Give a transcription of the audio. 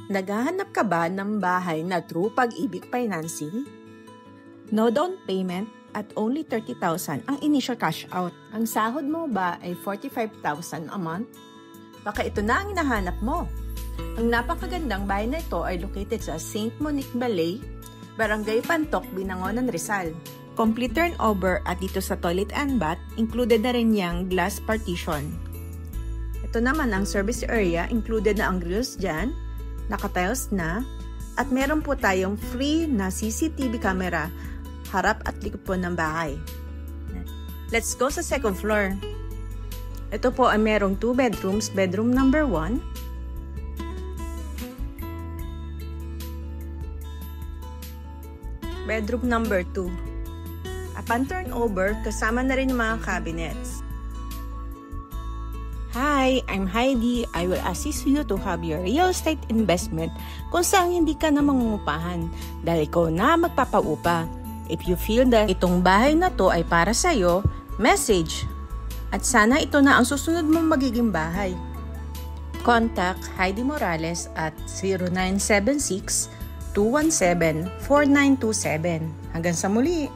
Naghahanap ka ba ng bahay na through Pag-ibig Financing? No down payment at only 30,000 ang initial cash out. Ang sahod mo ba ay 45,000 a month? Baka ito na ang hinahanap mo. Ang napakagandang bahay na ito ay located sa St. Monique Balay, Barangay Pantok, Binangonan, Rizal. Complete turnover at dito sa toilet and bath, included na rin yung glass partition. Ito naman ang service area, included na ang grills dyan, naka-tiles na, at meron po tayong free na CCTV camera harap at likod po ng bahay. Let's go sa second floor. Ito po ay merong 2 bedrooms, bedroom number 1. Bedroom number 2. Upon turnover, kasama na rin yung mga cabinets. Hi, I'm Heidi. I will assist you to have your real estate investment kung saan hindi ka na mangungupahan dahil ikaw na magpapaupa. If you feel that itong bahay na to ay para sa'yo, message. At sana ito na ang susunod mong magiging bahay. Contact Heidi Morales at 0976-217-4927. Hanggang sa muli!